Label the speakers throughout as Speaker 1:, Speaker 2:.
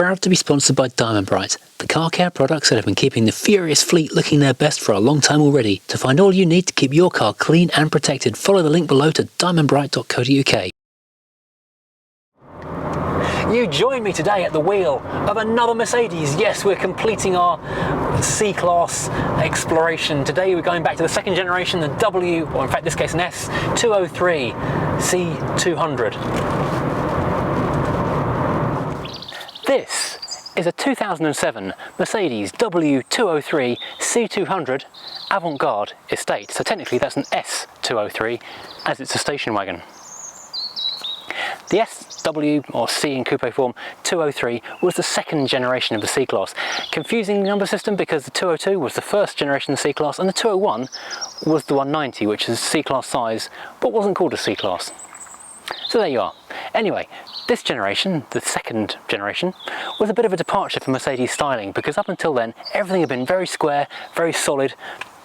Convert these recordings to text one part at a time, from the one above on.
Speaker 1: proud to be sponsored by Diamond Bright, the car care products that have been keeping the furious fleet looking their best for a long time already. To find all you need to keep your car clean and protected, follow the link below to diamondbright.co.uk. You join me today at the wheel of another Mercedes. Yes, we're completing our C-Class exploration. Today we're going back to the second generation, the or in fact this case an S203 C200. This is a 2007 Mercedes W203 C200 Avant-Garde Estate. So technically that's an S203 as it's a station wagon. The SW, or C in coupe form, 203 was the second generation of the C-Class. Confusing number system because the 202 was the first generation of the C-Class and the 201 was the 190, which is C-Class size but wasn't called a C-Class. So there you are. Anyway, this generation, the second generation, was a bit of a departure for Mercedes styling because up until then everything had been very square, very solid,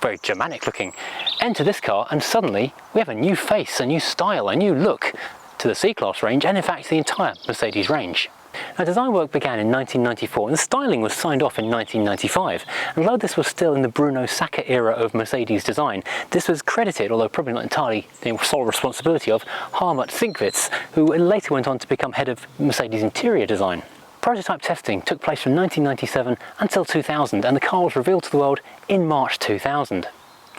Speaker 1: very Germanic looking. Enter this car and suddenly we have a new face, a new style, a new look to the C-Class range and in fact the entire Mercedes range. Now design work began in 1994 and the styling was signed off in 1995. And although this was still in the Bruno Sacca era of Mercedes design, this was credited, although probably not entirely the sole responsibility of, Harmut Sinkwitz, who later went on to become head of Mercedes interior design. Prototype testing took place from 1997 until 2000 and the car was revealed to the world in March 2000.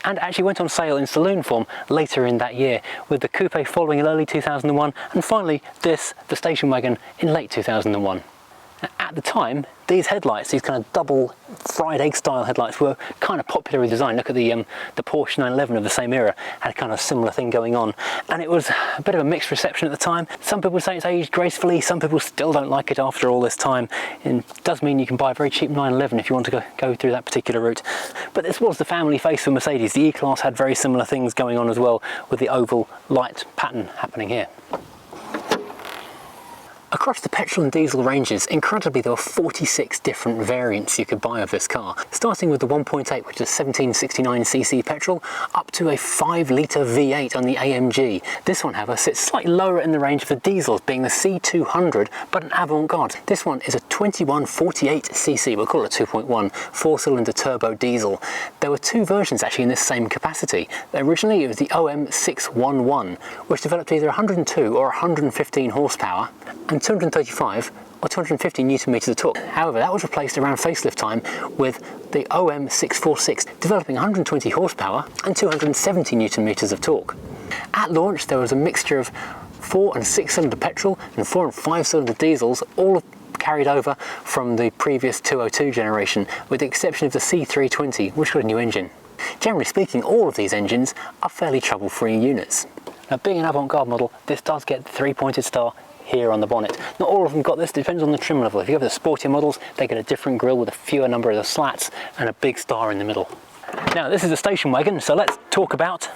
Speaker 1: And actually went on sale in saloon form later in that year, with the coupe following in early 2001 and finally this, the station wagon, in late 2001. At the time, these headlights, these kind of double fried egg style headlights, were kind of popularly designed. Look at the Porsche 911 of the same era, had a kind of similar thing going on. And it was a bit of a mixed reception at the time. Some people say it's aged gracefully, some people still don't like it after all this time. It does mean you can buy a very cheap 911 if you want to go through that particular route. But this was the family face for Mercedes. The E-Class had very similar things going on as well, with the oval light pattern happening here. Across the petrol and diesel ranges, incredibly there were 46 different variants you could buy of this car, starting with the 1.8, which is 1769cc petrol, up to a 5-litre V8 on the AMG. This one, however, sits slightly lower in the range for diesels, being the C200, but an avant-garde. This one is a 2148cc, we'll call it a 2.1, 4-cylinder turbo diesel. There were two versions actually in this same capacity. Originally it was the OM611, which developed either 102 or 115 horsepower, and 235 or 250 newton meters of torque. However, that was replaced around facelift time with the OM646, developing 120 horsepower and 270 newton meters of torque. At launch, there was a mixture of 4 and 6-cylinder petrol and 4 and 5-cylinder diesels, all carried over from the previous 202 generation, with the exception of the C320, which got a new engine. Generally speaking, all of these engines are fairly trouble-free units. Now, being an avant-garde model, this does get the 3-pointed star here on the bonnet. Not all of them got this, depends on the trim level. If you have the sportier models, they get a different grille with a fewer number of the slats and a big star in the middle. Now, this is a station wagon, so let's talk about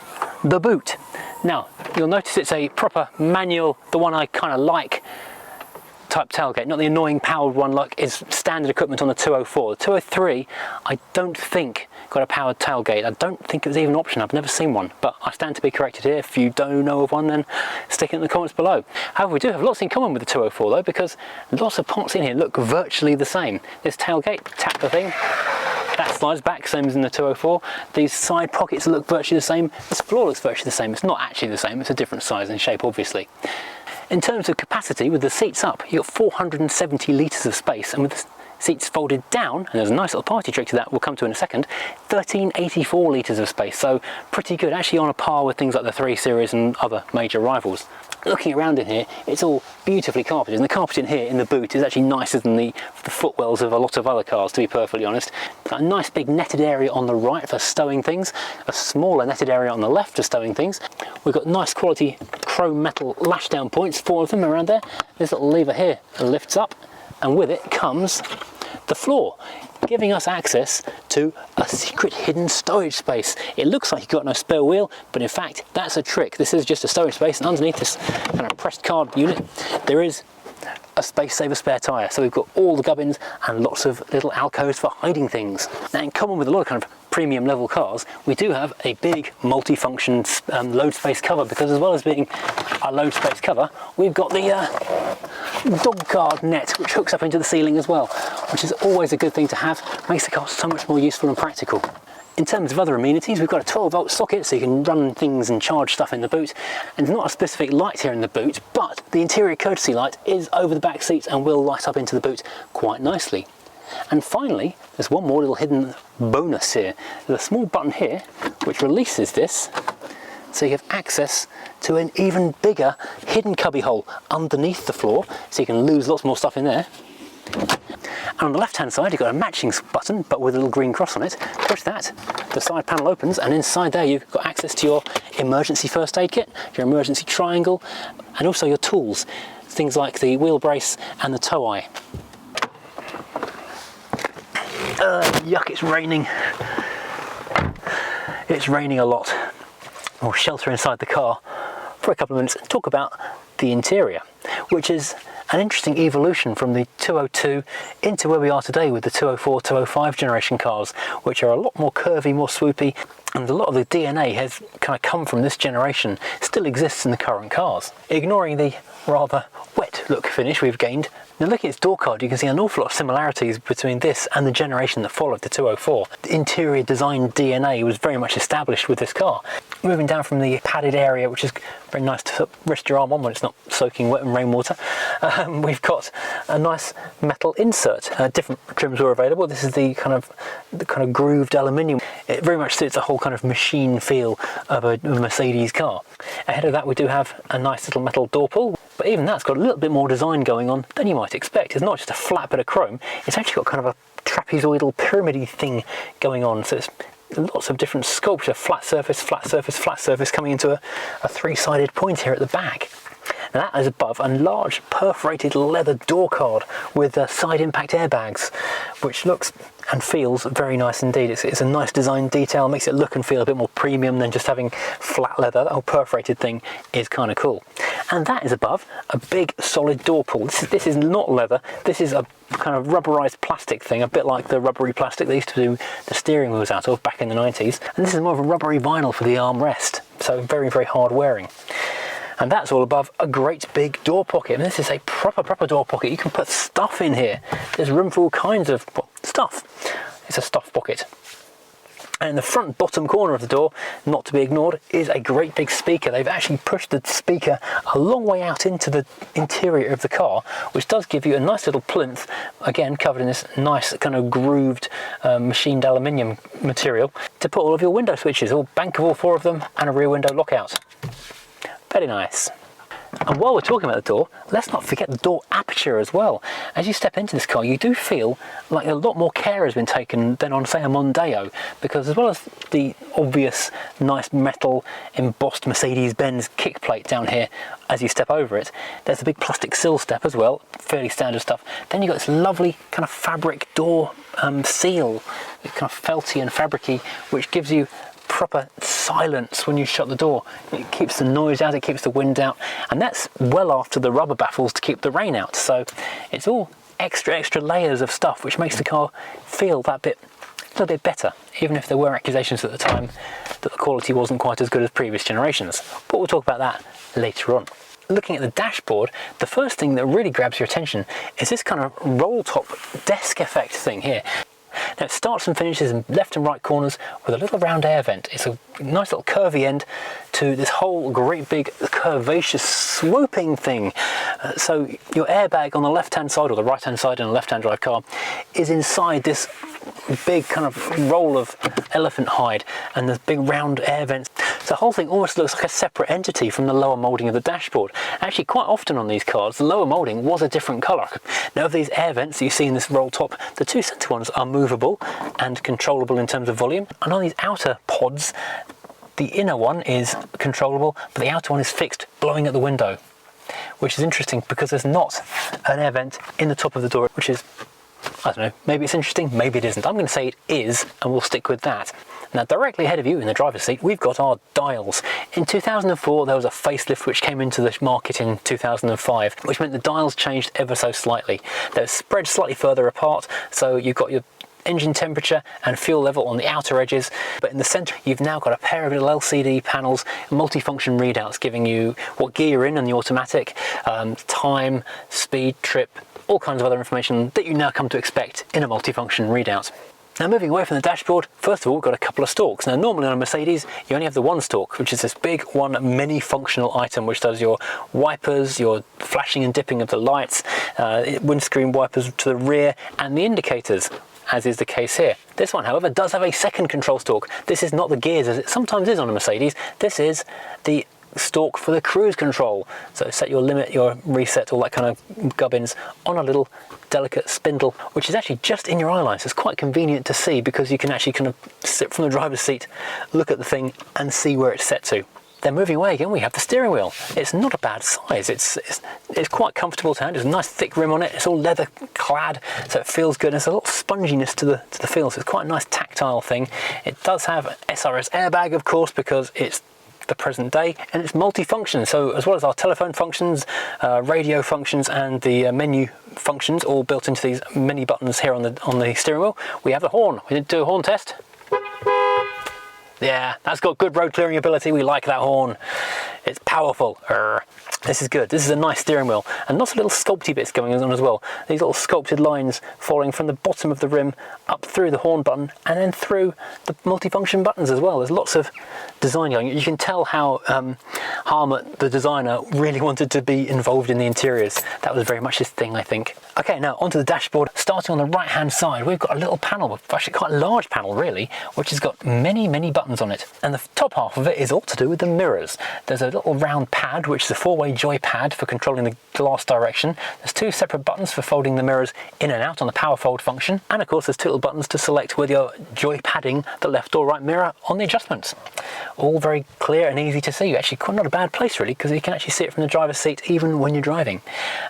Speaker 1: the boot. Now, you'll notice it's a proper manual, the one I kind of like, type tailgate, not the annoying powered one like is standard equipment on the 204. The 203, I don't think got a powered tailgate. I don't think it was even an option. I've never seen one, but I stand to be corrected here. If you don't know of one, then stick it in the comments below. However, we do have lots in common with the 204 though, because lots of parts in here look virtually the same. This tailgate, tap the thing, that slides back, same as in the 204. These side pockets look virtually the same. This floor looks virtually the same. It's not actually the same, it's a different size and shape, obviously. In terms of capacity, with the seats up, you've got 470 litres of space, and with the seats folded down, and there's a nice little party trick to that we'll come to in a second, 1384 litres of space, so pretty good, actually on a par with things like the 3 Series and other major rivals. Looking around in here, it's all beautifully carpeted, and the carpet in here in the boot is actually nicer than the footwells of a lot of other cars, to be perfectly honest. Got a nice big netted area on the right for stowing things, a smaller netted area on the left for stowing things. We've got nice quality chrome metal lash down points, 4 of them around there. This little lever here lifts up, and with it comes the floor, giving us access to a secret hidden storage space. It looks like you've got no spare wheel, but in fact that's a trick. This is just a storage space, and underneath this kind of pressed card unit there is a space saver spare tyre. So we've got all the gubbins and lots of little alcoves for hiding things. Now, in common with a lot of kind of premium level cars, we do have a big multi-function load space cover, because as well as being a load space cover, we've got the dog guard net which hooks up into the ceiling as well, which is always a good thing to have. Makes the car so much more useful and practical. In terms of other amenities, we've got a 12-volt socket so you can run things and charge stuff in the boot, and there's not a specific light here in the boot, but the interior courtesy light is over the back seats and will light up into the boot quite nicely. And finally, there's one more little hidden bonus here. There's a small button here which releases this, so you have access to an even bigger hidden cubby hole underneath the floor, so you can lose lots more stuff in there. And on the left hand side you've got a matching button but with a little green cross on it. Push that, the side panel opens, and inside there you've got access to your emergency first aid kit, your emergency triangle, and also your tools, things like the wheel brace and the tow eye. Yuck, it's raining. It's raining a lot. We'll shelter inside the car for a couple of minutes and talk about the interior, which is an interesting evolution from the 202 into where we are today with the 204, 205 generation cars, which are a lot more curvy, more swoopy, and a lot of the DNA has kind of come from this generation, still exists in the current cars. Ignoring the rather wet look finish we've gained, now looking at its door card, you can see an awful lot of similarities between this and the generation that followed, the 204. The interior design DNA was very much established with this car. Moving down from the padded area, which is very nice to rest your arm on when it's not soaking wet in rainwater, we've got a nice metal insert. Different trims were available. This is the kind of grooved aluminium. It very much suits the whole kind of machine feel of a Mercedes car. Ahead of that we do have a nice little metal door pull, but even that's got a little bit more design going on than you might expect. It's not just a flat bit of chrome, it's actually got kind of a trapezoidal pyramid-y thing going on, so it's lots of different sculpture, flat surface, flat surface, flat surface, coming into a three-sided point here at the back. Now that is above a large perforated leather door card with side impact airbags, which looks and feels very nice indeed. It's a nice design detail, makes it look and feel a bit more premium than just having flat leather. That whole perforated thing is kind of cool. And that is above a big solid door pull. This is not leather, this is a kind of rubberized plastic thing, a bit like the rubbery plastic they used to do the steering wheels out of back in the 90s. And this is more of a rubbery vinyl for the armrest, so very, very hard wearing. And that's all above a great big door pocket. And this is a proper door pocket. You can put stuff in here. There's room for all kinds of stuff. It's a stuff pocket. And in the front bottom corner of the door, not to be ignored, is a great big speaker. They've actually pushed the speaker a long way out into the interior of the car, which does give you a nice little plinth, again covered in this nice kind of grooved machined aluminium material, to put all of your window switches, all bank of all four of them, and a rear window lockout. Very nice. And while we're talking about the door, let's not forget the door aperture as well. As you step into this car, you do feel like a lot more care has been taken than on, say, a Mondeo, because as well as the obvious nice metal embossed Mercedes-Benz kick plate down here as you step over it, there's a big plastic sill step as well, fairly standard stuff. Then you've got this lovely kind of fabric door seal, kind of felty and fabricy, which gives you proper silence when you shut the door. It keeps the noise out, it keeps the wind out, and that's well after the rubber baffles to keep the rain out. So it's all extra layers of stuff, which makes the car feel that bit a little bit better, even if there were accusations at the time that the quality wasn't quite as good as previous generations. But we'll talk about that later on. Looking at the dashboard, the first thing that really grabs your attention is this kind of roll top desk effect thing here. Now it starts and finishes in left and right corners with a little round air vent. It's a nice little curvy end to this whole great big curvaceous swooping thing. So your airbag on the left hand side, or the right hand side in a left hand drive car, is inside this big kind of roll of elephant hide and the big round air vents. So the whole thing almost looks like a separate entity from the lower moulding of the dashboard. Actually, quite often on these cars, the lower moulding was a different colour. Now of these air vents that you see in this roll top, the two centre ones are movable and controllable in terms of volume, and on these outer pods, the inner one is controllable, but the outer one is fixed, blowing at the window, which is interesting because there's not an air vent in the top of the door, which is I don't know, maybe it's interesting, maybe it isn't. I'm going to say it is, and we'll stick with that. Now, directly ahead of you in the driver's seat, we've got our dials. In 2004, there was a facelift which came into the market in 2005, which meant the dials changed ever so slightly. They're spread slightly further apart, so you've got your engine temperature and fuel level on the outer edges, but in the center you've now got a pair of little LCD panels, multifunction readouts giving you what gear you're in the automatic, time, speed, trip, all kinds of other information that you now come to expect in a multifunction readout. Now, moving away from the dashboard, first of all, we've got a couple of stalks. Now, normally on a Mercedes, you only have the one stalk, which is this big one many functional item, which does your wipers, your flashing and dipping of the lights, windscreen wipers to the rear, and the indicators, as is the case here. This one, however, does have a second control stalk. This is not the gears as it sometimes is on a Mercedes. This is the stalk for the cruise control. So set your limit, your reset, all that kind of gubbins on a little delicate spindle, which is actually just in your eye line. So it's quite convenient to see because you can actually kind of sit from the driver's seat, look at the thing and see where it's set to. Then moving away again, we have the steering wheel. It's not a bad size. It's quite comfortable to handle. There's a nice thick rim on it. It's all leather clad, so it feels good. There's a little sponginess to the feel, so it's quite a nice tactile thing. It does have an SRS airbag, of course, because it's the present day, and it's multifunction. So as well as our telephone functions, radio functions, and the menu functions, all built into these many buttons here on the steering wheel, we have the horn. We did do a horn test. Yeah, that's got good road clearing ability. We like that horn. It's powerful. This is good. This is a nice steering wheel, and lots of little sculpty bits going on as well. These little sculpted lines following from the bottom of the rim up through the horn button and then through the multifunction buttons as well. There's lots of design going. You can tell how Harmut, the designer, really wanted to be involved in the interiors. That was very much his thing, I think. Okay, now onto the dashboard. Starting on the right hand side, we've got a little panel, actually quite a large panel really, which has got many buttons on it. And the top half of it is all to do with the mirrors. There's a little round pad, which is a four-way joy pad for controlling the glass direction. There's two separate buttons for folding the mirrors in and out on the power fold function. And of course, there's two little buttons to select whether you're joy padding the left or right mirror on the adjustments. All very clear and easy to see. Actually, quite not a bad place really, because you can actually see it from the driver's seat even when you're driving.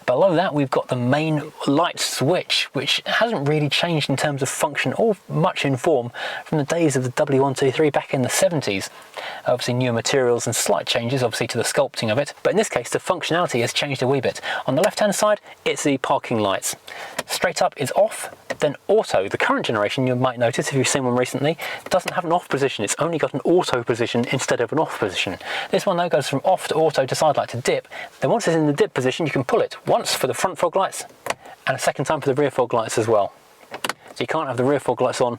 Speaker 1: Below that, we've got the main light switch, which hasn't really changed in terms of function or much in form from the days of the W203 back in the 70s. Obviously newer materials and slight changes obviously to the sculpting of it, but in this case the functionality has changed a wee bit. On the left hand side, it's the parking lights. Straight up is off, then auto. The current generation, you might notice if you've seen one recently, doesn't have an off position. It's only got an auto position instead of an off position. This one though goes from off to auto to side light to dip. Then once it's in the dip position, you can pull it once for the front fog lights and a second time for the rear fog lights as well. So you can't have the rear fog lights on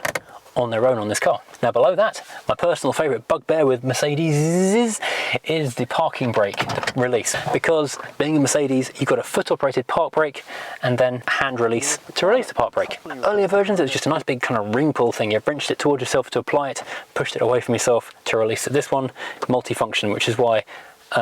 Speaker 1: their own on this car. Now below that, my personal favourite bugbear with Mercedes is the parking brake release, because being a Mercedes you've got a foot operated park brake and then hand release to release the park brake. Earlier versions it was just a nice big kind of ring pull thing. You wrenched it towards yourself to apply it, pushed it away from yourself to release it. This one, multifunction, which is why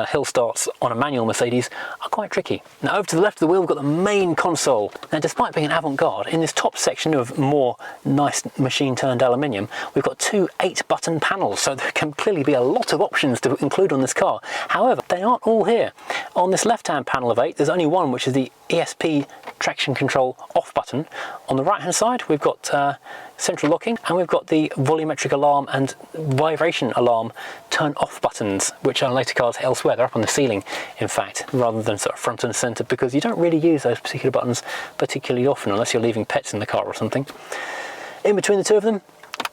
Speaker 1: hill starts on a manual Mercedes are quite tricky. Now over to the left of the wheel we've got the main console. Now despite being an avant-garde, in this top section of more nice machine turned aluminium, we've got two 8-button panels, so there can clearly be a lot of options to include on this car. However, they aren't all here. On this left hand panel of 8 there's only one, which is the ESP traction control off button. On the right hand side we've got central locking, and we've got the volumetric alarm and vibration alarm turn off buttons, which are on later cars elsewhere. They're up on the ceiling in fact, rather than sort of front and center, because you don't really use those particular buttons particularly often unless you're leaving pets in the car or something. In between the two of them,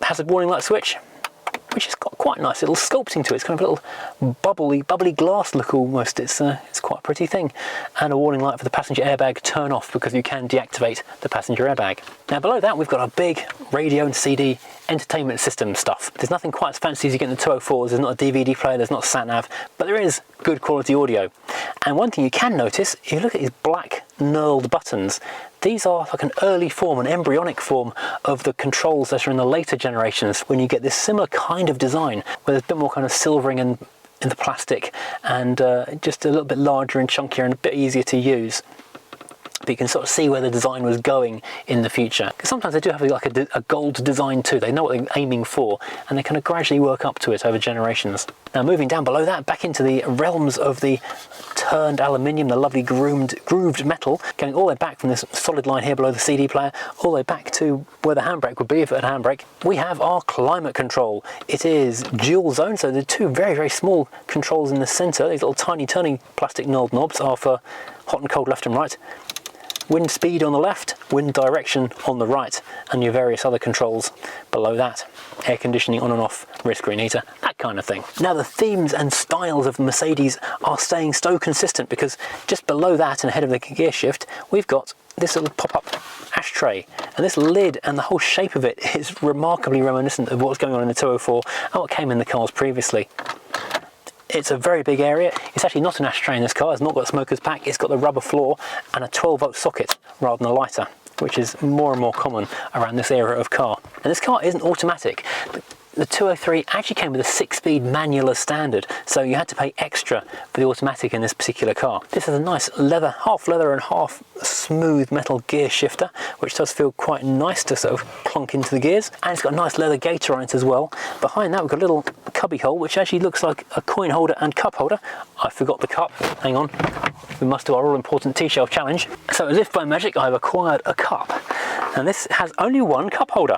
Speaker 1: hazard warning light switch, which has got quite a nice little sculpting to it. It's kind of a little bubbly glass look almost. It's quite a pretty thing. And a warning light for the passenger airbag turn off, because you can deactivate the passenger airbag. Now below that we've got a big radio and CD entertainment system stuff. There's nothing quite as fancy as you get in the 204s. There's not a DVD player, there's not a sat nav, but there is good quality audio. And one thing you can notice, if you look at these black knurled buttons, these are like an early form, an embryonic form of the controls that are in the later generations, when you get this similar kind of design where there's a bit more kind of silvering in the plastic and just a little bit larger and chunkier and a bit easier to use. but you can sort of see where the design was going in the future. Because sometimes they do have like a gold design too. They know what they're aiming for, and they kind of gradually work up to it over generations. Now moving down below that, back into the realms of the turned aluminium, the lovely grooved metal, going all the way back from this solid line here below the CD player, all the way back to where the handbrake would be if it had a handbrake. We have our climate control. It is dual zone, so the two very, very small controls in the center. These little tiny turning plastic knobs are for hot and cold left and right. Wind speed on the left, wind direction on the right, and your various other controls below that. Air conditioning on and off, rear screen heater, that kind of thing. Now the themes and styles of the Mercedes are staying so consistent, because just below that and ahead of the gear shift, we've got this little pop-up ashtray, and this lid and the whole shape of it is remarkably reminiscent of what's going on in the 204 and what came in the cars previously. It's a very big area. It's actually not an ashtray in this car. It's not got a smoker's pack. It's got the rubber floor and a 12-volt socket rather than a lighter, which is more and more common around this era of car. And this car isn't automatic. The 203 actually came with a 6-speed manual as standard, so you had to pay extra for the automatic in this particular car. This has a nice leather, half leather and half smooth metal gear shifter, which does feel quite nice to sort of plonk into the gears. And it's got a nice leather gaiter on it as well. Behind that we've got a little cubby hole, which actually looks like a coin holder and cup holder. I forgot the cup, hang on. We must do our all-important T-shelf challenge. So as if by magic, I've acquired a cup. And this has only one cup holder.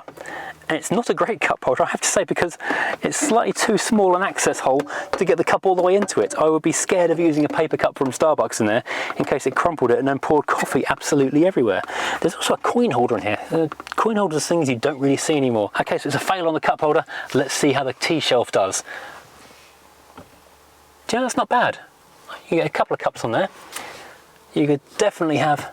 Speaker 1: And it's not a great cup holder, I have to say, because it's slightly too small an access hole to get the cup all the way into it. I would be scared of using a paper cup from Starbucks in there in case it crumpled it and then poured coffee absolutely everywhere. There's also a coin holder in here. Coin holders are things you don't really see anymore. Okay, so it's a fail on the cup holder. Let's see how the T-shelf does. Do you know, that's not bad. You get a couple of cups on there. You could definitely have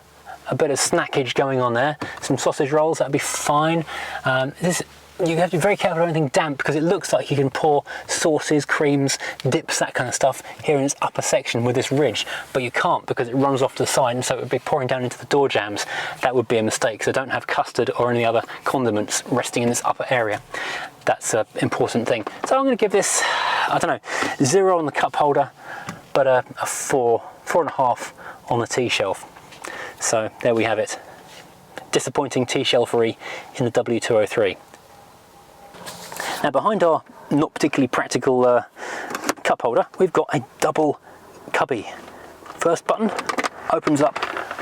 Speaker 1: a bit of snackage going on there. Some sausage rolls, that'd be fine. You have to be very careful of anything damp, because it looks like you can pour sauces, creams, dips, that kind of stuff here in its upper section with this ridge, but you can't because it runs off to the side, and so it would be pouring down into the door jambs. That would be a mistake, so don't have custard or any other condiments resting in this upper area. That's an important thing. So I'm going to give this, I don't know, 0 on the cup holder, but a 4.5 on the T-shelf. So there we have it. Disappointing T-shelfery in the W203. Now behind our not particularly practical cup holder, we've got a double cubby. First button opens up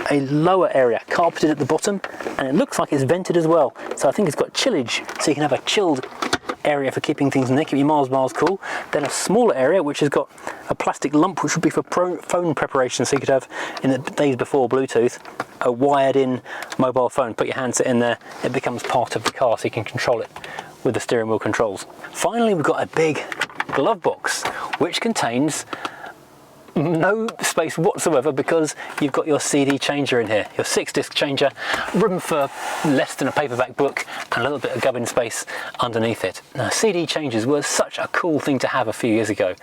Speaker 1: a lower area, carpeted at the bottom, and it looks like it's vented as well. So I think it's got chillage, so you can have a chilled area for keeping things in there, keep your miles cool. Then a smaller area which has got a plastic lump, which would be for phone preparation, so you could have, in the days before Bluetooth, a wired in mobile phone. Put your handset in there, it becomes part of the car, so you can control it with the steering wheel controls. Finally, we've got a big glove box which contains no space whatsoever, because you've got your CD changer in here, your 6-disc changer, room for less than a paperback book, and a little bit of gubbin space underneath it. Now, CD changers were such a cool thing to have a few years ago,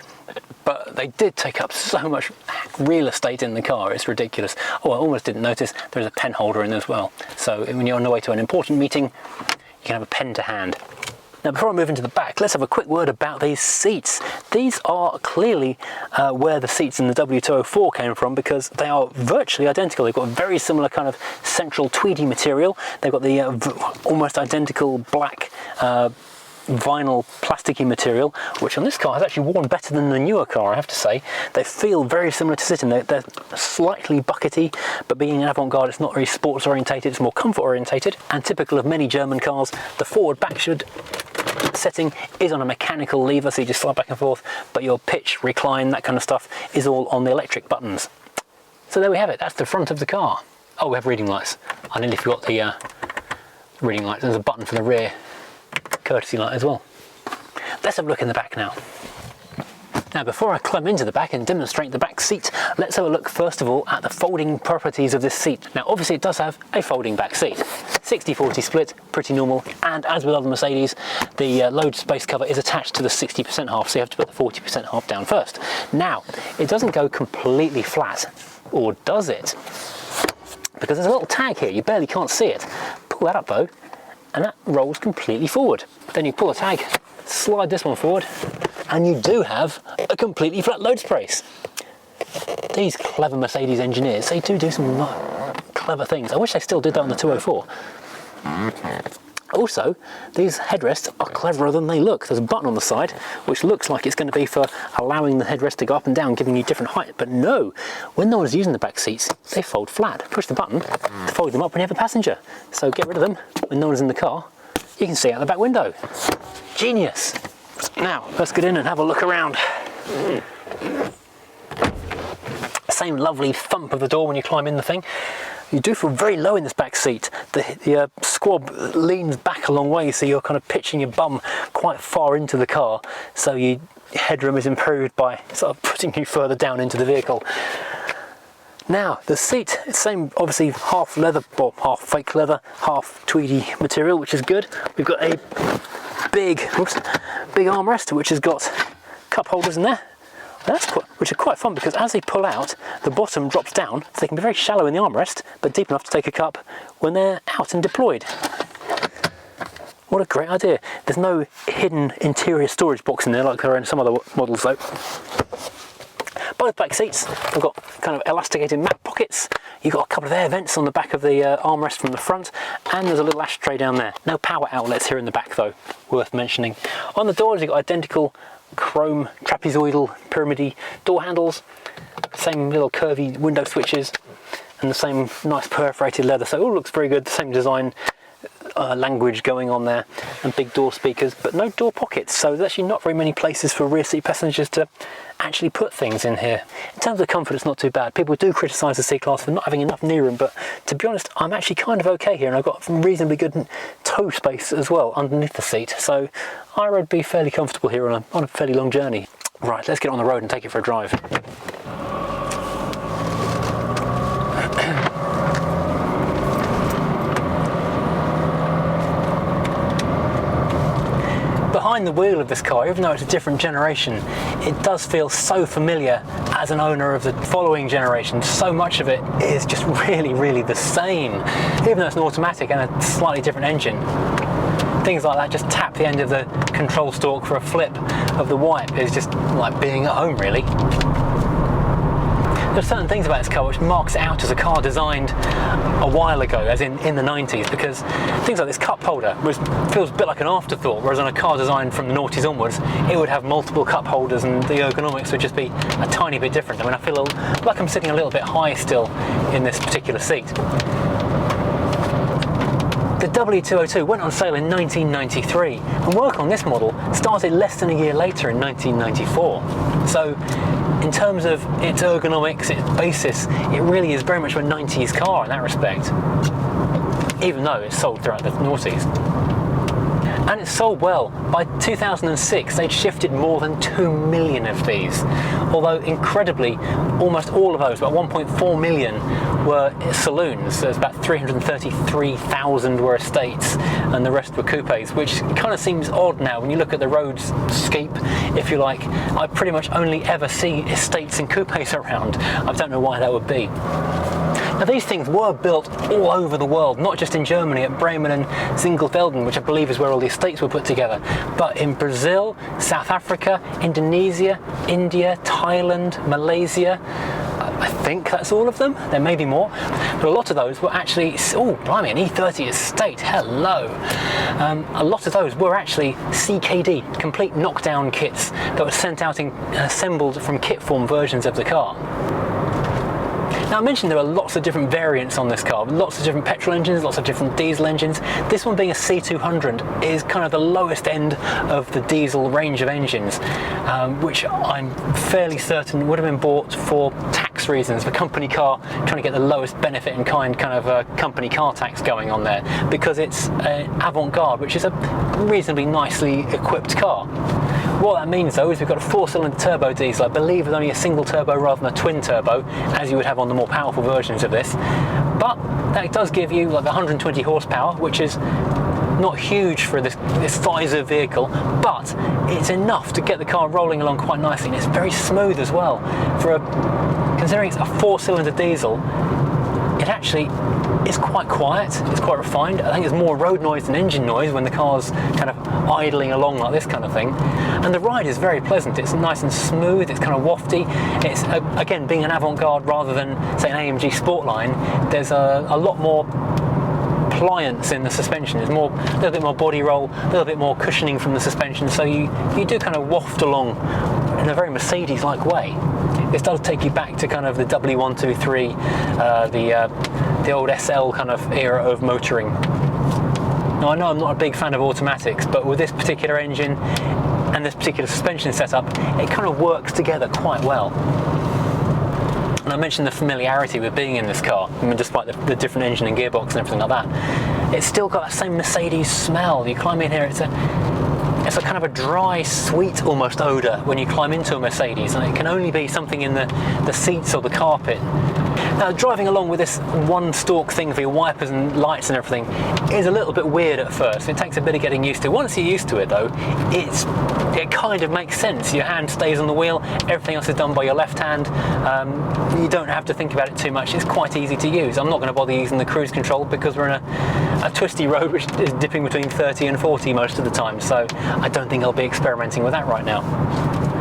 Speaker 1: but they did take up so much real estate in the car, it's ridiculous. Oh, I almost didn't notice there's a pen holder in there as well, so when you're on the way to an important meeting, you can have a pen to hand. Now before I move into the back, let's have a quick word about these seats. These are clearly where the seats in the W204 came from, because they are virtually identical. They've got a very similar kind of central tweedy material. They've got the almost identical black vinyl plasticky material, which on this car has actually worn better than the newer car, I have to say. They feel very similar to sit in. They're slightly buckety, but being an avant-garde, it's not very sports orientated, it's more comfort orientated, and typical of many German cars, the forward backshifter setting is on a mechanical lever, so you just slide back and forth, but your pitch, recline, that kind of stuff is all on the electric buttons. So there we have it, that's the front of the car. Oh, we have reading lights. I nearly forgot the reading lights. There's a button for the rear courtesy light as well. Let's have a look in the back now. Now before I climb into the back and demonstrate the back seat, let's have a look first of all at the folding properties of this seat. Now obviously it does have a folding back seat. 60-40 split, pretty normal, and as with other Mercedes, the load space cover is attached to the 60% half, so you have to put the 40% half down first. Now, it doesn't go completely flat, or does it? Because there's a little tag here, you barely can't see it. Pull that up though, and that rolls completely forward. Then you pull the tag, slide this one forward, and you do have a completely flat load space. These clever Mercedes engineers, they do some clever things. I wish they still did that on the 204. Also, these headrests are cleverer than they look. There's a button on the side which looks like it's going to be for allowing the headrest to go up and down, giving you different height, but no, when no one's using the back seats, they fold flat. Push the button to fold them up when you have a passenger. So get rid of them when no one's in the car. You can see out the back window. Genius. Now, let's get in and have a look around. Same lovely thump of the door when you climb in the thing. You do feel very low in this back seat. The squab leans back a long way, so you're kind of pitching your bum quite far into the car. So your headroom is improved by sort of putting you further down into the vehicle. Now, the seat, same, obviously half leather, or half fake leather, half tweedy material, which is good. We've got a big armrest, which has got cup holders in there. Which are quite fun because as they pull out, the bottom drops down, so they can be very shallow in the armrest, but deep enough to take a cup when they're out and deployed. What a great idea. There's no hidden interior storage box in there like there are in some other models though. Both back seats have got kind of elasticated mat pockets. You've got a couple of air vents on the back of the armrest from the front, and there's a little ashtray down there. No power outlets here in the back though, worth mentioning. On the doors you've got identical chrome trapezoidal pyramidy door handles, same little curvy window switches, and the same nice perforated leather, so it all looks very good. The same design language going on there, and big door speakers, but no door pockets, so there's actually not very many places for rear seat passengers to actually put things in here. In terms of comfort, it's not too bad. People do criticise the C-Class for not having enough knee room, but to be honest, I'm actually kind of okay here, and I've got reasonably good toe space as well underneath the seat, so I would be fairly comfortable here on a fairly long journey. Right, let's get on the road and take it for a drive. Behind the wheel of this car, even though it's a different generation, it does feel so familiar as an owner of the following generation. So much of it is just really the same, even though it's an automatic and a slightly different engine. Things like that, just tap the end of the control stalk for a flip of the wipe, is just like being at home really. There's certain things about this car which marks it out as a car designed a while ago, as in the 90s, because things like this cup holder feels a bit like an afterthought, whereas on a car designed from the noughties onwards, it would have multiple cup holders and the ergonomics would just be a tiny bit different. I mean, I feel like I'm sitting a little bit high still in this particular seat. The W202 went on sale in 1993, and work on this model started less than a year later in 1994. So in terms of its ergonomics, its basis, it really is very much a 90s car in that respect, even though it's sold throughout the noughties. And it's sold well. By 2006, they'd shifted more than 2 million of these. Although, incredibly, almost all of those, about 1.4 million, were saloons. There's about 333,000 were estates, and the rest were coupes, which kind of seems odd now when you look at the roadscape, if you like. I pretty much only ever see estates and coupes around. I don't know why that would be. Now, these things were built all over the world, not just in Germany at Bremen and Zingelfelden, which I believe is where all the estates were put together, but in Brazil, South Africa, Indonesia, India, Thailand, Malaysia. I think that's all of them. There may be more, but a lot of those were actually, oh blimey, an E30 estate, hello. A lot of those were actually CKD, complete knockdown kits that were sent out and assembled from kit form versions of the car. Now, I mentioned there are lots of different variants on this car, lots of different petrol engines, lots of different diesel engines. This one being a C200 is kind of the lowest end of the diesel range of engines, which I'm fairly certain would have been bought for tax reasons, for company car, trying to get the lowest benefit in kind of company car tax going on there, because it's an avant-garde, which is a reasonably nicely equipped car. What that means though is we've got a 4-cylinder turbo diesel, I believe with only a single turbo rather than a twin turbo, as you would have on the more powerful versions of this. But that does give you like 120 horsepower, which is not huge for this size of vehicle, but it's enough to get the car rolling along quite nicely, and it's very smooth as well. Considering it's a 4-cylinder diesel, it actually is quite quiet, it's quite refined. I think there's more road noise than engine noise when the car's kind of idling along like this kind of thing. And the ride is very pleasant. It's nice and smooth, it's kind of wafty. It's, again, being an avant-garde rather than, say, an AMG Sportline, there's a lot more pliance in the suspension. There's more, a little bit more body roll, a little bit more cushioning from the suspension, so you do kind of waft along in a very Mercedes-like way. This does take you back to kind of the W123, the old SL kind of era of motoring. Now I know I'm not a big fan of automatics, but with this particular engine and this particular suspension setup, it kind of works together quite well. And I mentioned the familiarity with being in this car. I mean, despite the different engine and gearbox and everything like that, it's still got that same Mercedes smell. You climb in here, it's a kind of a dry, sweet almost odour when you climb into a Mercedes, and it can only be something in the seats or the carpet. Now, driving along with this one stalk thing for your wipers and lights and everything is a little bit weird at first. It takes a bit of getting used to. Once you're used to it though, it kind of makes sense. Your hand stays on the wheel, everything else is done by your left hand. You don't have to think about it too much. It's quite easy to use. I'm not going to bother using the cruise control because we're in a twisty road which is dipping between 30 and 40 most of the time, so I don't think I'll be experimenting with that right now.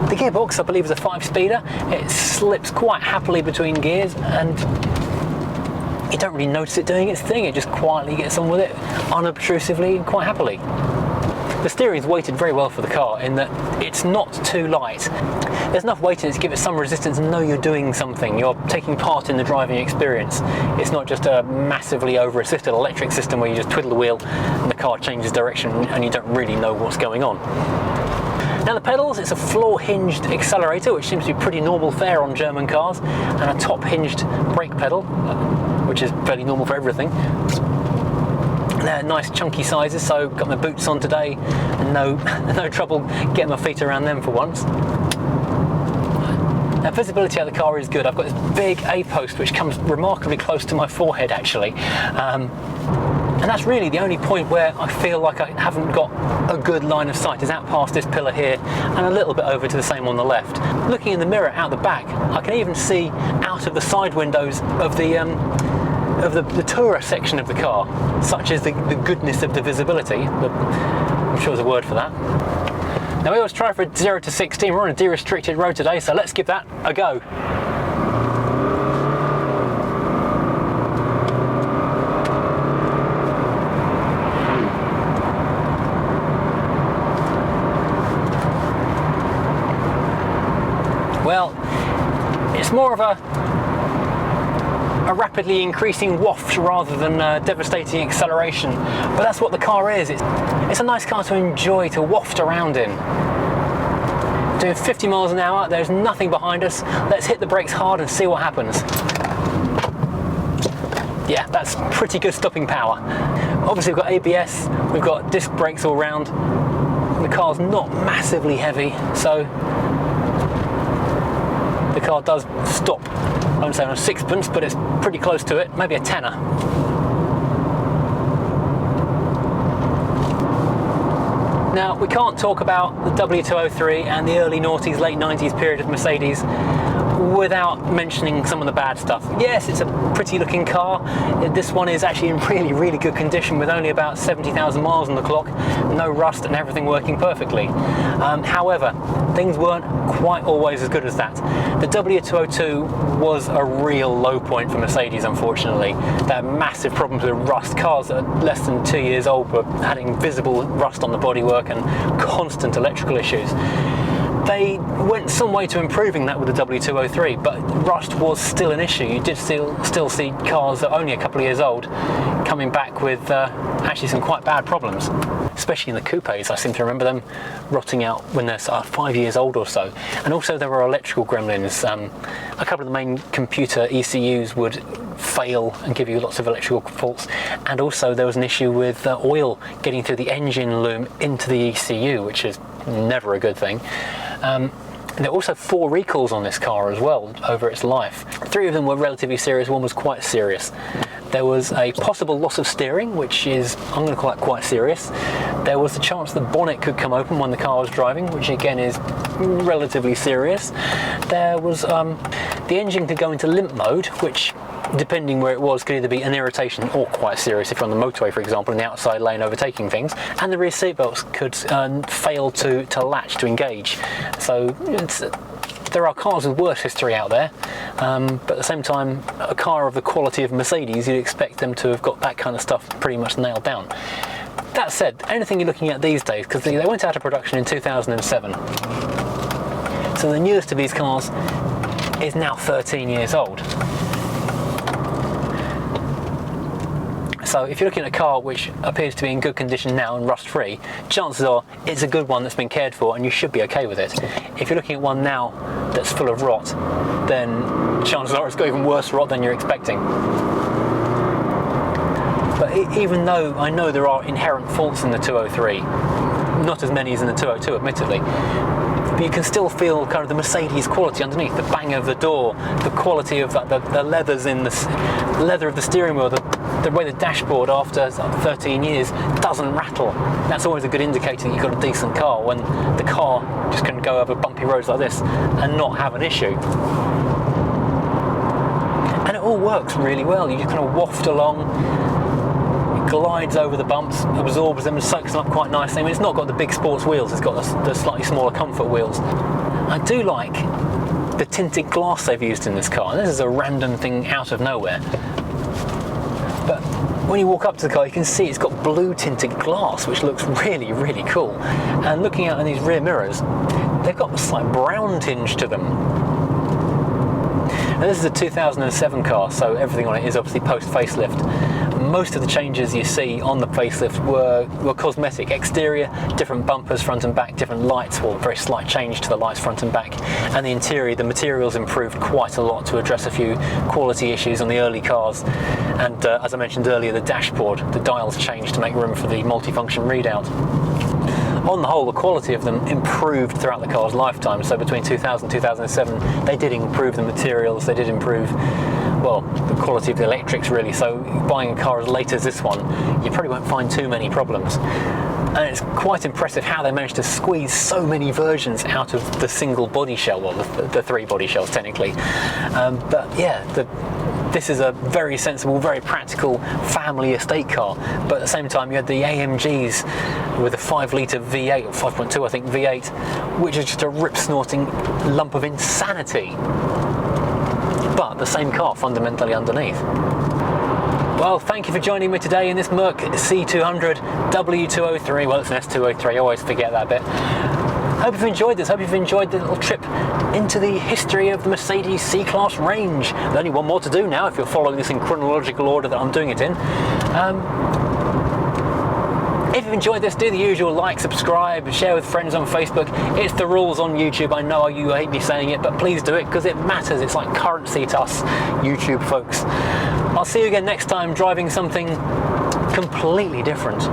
Speaker 1: The gearbox, I believe, is a 5-speeder. It slips quite happily between gears, and you don't really notice it doing its thing. It just quietly gets on with it, unobtrusively and quite happily. The steering is weighted very well for the car in that it's not too light. There's enough weight in it to give it some resistance and know you're doing something. You're taking part in the driving experience. It's not just a massively over-assisted electric system where you just twiddle the wheel and the car changes direction and you don't really know what's going on. Now the pedals, it's a floor-hinged accelerator, which seems to be pretty normal fare on German cars, and a top-hinged brake pedal, which is fairly normal for everything. They're nice chunky sizes, so got my boots on today, and no trouble getting my feet around them for once. Now visibility of the car is good. I've got this big A-post which comes remarkably close to my forehead actually. And that's really the only point where I feel like I haven't got a good line of sight, is out past this pillar here and a little bit over to the same on the left. Looking in the mirror out the back, I can even see out of the side windows of the tourer section of the car, such as the goodness of the visibility. But I'm sure there's a word for that. Now we always try for a 0 to 16. We're on a de-restricted road today, so let's give that a go. Well, it's more of a rapidly increasing waft rather than devastating acceleration, but that's what the car is. It's a nice car to enjoy, to waft around in. Doing 50 miles an hour, there's nothing behind us. Let's hit the brakes hard and see what happens. Yeah, that's pretty good stopping power. Obviously we've got ABS, we've got disc brakes all round. The car's not massively heavy, so the car does stop, I won't say on a sixpence, but it's pretty close to it, maybe a tenner. Now, we can't talk about the W203 and the early noughties, late 90s period of Mercedes without mentioning some of the bad stuff. Yes, it's a pretty looking car. This one is actually in really, really good condition with only about 70,000 miles on the clock, no rust and everything working perfectly. However, things weren't quite always as good as that. The W202 was a real low point for Mercedes, unfortunately. They had massive problems with rust. Cars that are less than 2 years old were having visible rust on the bodywork and constant electrical issues. They went some way to improving that with the W203, but rust was still an issue. You did still see cars that are only a couple of years old coming back with actually some quite bad problems, especially in the coupes. I seem to remember them rotting out when they're 5 years old or so. And also there were electrical gremlins. A couple of the main computer ECUs would fail and give you lots of electrical faults, and also there was an issue with oil getting through the engine loom into the ECU, which is never a good thing. There were also 4 recalls on this car as well over its life. 3 of them were relatively serious, 1 was quite serious. There was a possible loss of steering, which is, I'm going to call that quite serious. There was the chance the bonnet could come open when the car was driving, which again is relatively serious. There was the engine could go into limp mode, which depending where it was, could either be an irritation or quite serious if you're on the motorway, for example, in the outside lane overtaking things. And the rear seatbelts could fail to latch, to engage. So there are cars with worse history out there, but at the same time, a car of the quality of Mercedes, you'd expect them to have got that kind of stuff pretty much nailed down. That said, anything you're looking at these days, because they went out of production in 2007, so the newest of these cars is now 13 years old. So if you're looking at a car which appears to be in good condition now and rust-free, chances are it's a good one that's been cared for and you should be okay with it. If you're looking at one now that's full of rot, then chances are it's got even worse rot than you're expecting. But even though I know there are inherent faults in the 203, not as many as in the 202 admittedly, but you can still feel kind of the Mercedes quality underneath, the bang of the door, the quality of the leathers in the leather of the steering wheel, the way the dashboard after 13 years doesn't rattle. That's always a good indicator that you've got a decent car, when the car just can go over bumpy roads like this and not have an issue. And it all works really well. You just kind of waft along, it glides over the bumps, absorbs them and soaks them up quite nicely. I mean, it's not got the big sports wheels, it's got the slightly smaller comfort wheels. I do like the tinted glass they've used in this car. This is a random thing out of nowhere. But when you walk up to the car, you can see it's got blue tinted glass, which looks really, really cool. And looking out in these rear mirrors, they've got a slight brown tinge to them. Now, this is a 2007 car, so everything on it is obviously post-facelift. Most of the changes you see on the facelift were cosmetic. Exterior, different bumpers front and back, different lights, or very slight change to the lights front and back. And the interior, the materials improved quite a lot to address a few quality issues on the early cars. And as I mentioned earlier, the dashboard, the dials changed to make room for the multifunction readout. On the whole, the quality of them improved throughout the car's lifetime. So between 2000 and 2007, they did improve the materials, they did improve, well, the quality of the electrics really. So buying a car as late as this one, you probably won't find too many problems. And it's quite impressive how they managed to squeeze so many versions out of the single body shell, well, the three body shells technically. But yeah, this is a very sensible, very practical family estate car. But at the same time, you had the AMGs with a 5-litre V8, or 5.2 I think, V8, which is just a rip-snorting lump of insanity. But the same car fundamentally underneath. Well, thank you for joining me today in this Merc C200 W203. Well, it's an S203, I always forget that bit. Hope you've enjoyed this. Hope you've enjoyed the little trip into the history of the Mercedes C-Class range. There's only one more to do now if you're following this in chronological order that I'm doing it in. If you've enjoyed this, do the usual: like, subscribe, share with friends on Facebook. It's the rules on YouTube. I know you hate me saying it, but please do it because it matters. It's like currency to us YouTube folks. I'll see you again next time driving something completely different.